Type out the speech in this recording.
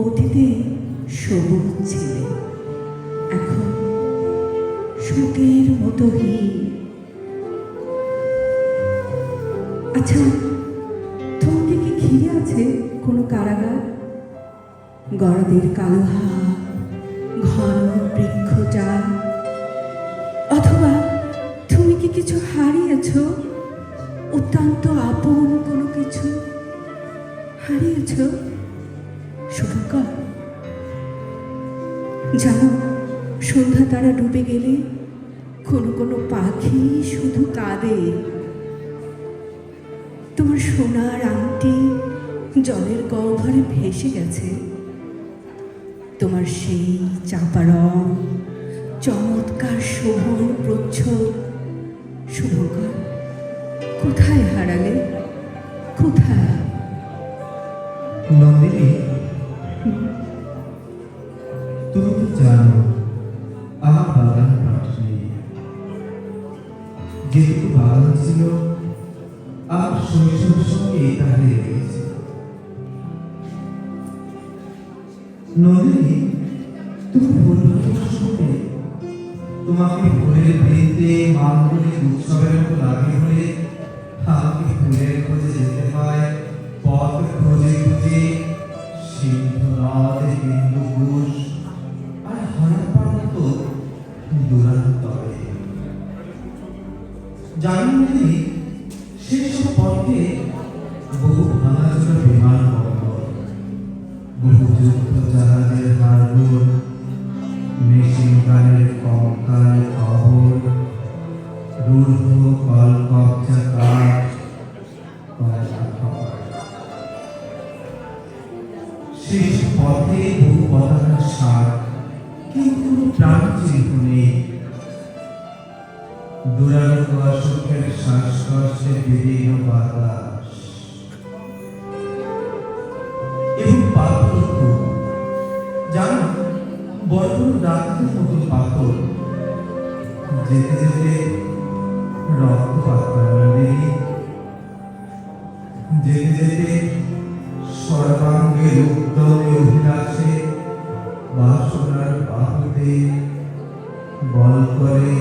অতীতে সবুজ ছিলে, এখন শোকের মতো হীন। আচ্ছা, তোমাকে কি ঘিরে আছে কোনো কারাগার? গড়াদের কালো হাত, ঘন বৃক্ষজাল, অথবা তুমি কি কিছু হারিয়েছ? অত্যন্ত আপন কোনো কিছু হারিয়েছ শুভঙ্কর? জানো, সন্ধ্যা তারা ডুবে গেলে কোনো কোনো পাখি শুধু কাঁদে। তোমার সোনার আংটি জলের গহ্বরে ভেসে গেছে। তোমার সেই চাপা রং, চমৎকার শোভন প্রচ্ছদ শুভঙ্কর কোথায় হারালে? কোথায়? নন্দিনী, তুমি তো জানো আমার বাগান পাঠ নেই। যেটুকু বাগান ছিল আমার শৈশবের সঙ্গে এটা হারিয়ে গেছে। নন্দিনী, তুমি ফুলগুলোর সঙ্গে তোমাকে ফুলের ভিড়তে মাঙ্গলিক উৎসবের মতো লাগে হলে আমাকে ফুলের খোঁজে যেতে হয়। পথ খুঁজে খুঁজে সিন্ধু নদে বিন্দু ঘোষ আর হরপ্পার মতো দূরান্তরে। জানি সেসব পথে বহু ভাঙাচোরা বিমানবন্দর, বহু যুদ্ধ জাহাজের হারগুন, মেশিন গানের কঙ্কাল খবর, রূঢ় কলকবজা কাঠ, কয়লা খবর। শেষ পথে বহু পতাকার সার, কিন্তু প্রাণ চিহ্ন নেই। দুরারোগ্য অসুখের শ্বাসকষ্টে বিদীর্ণ বাতাস এবং পাথর। জানো, বড় বড় রাতের মতো পাথর, যেতে যেতে রক্তপাত করে, যেতে যেতে সর্বাঙ্গের উদ্যমে অভিলাষে বাসনার বাহুতে বল করে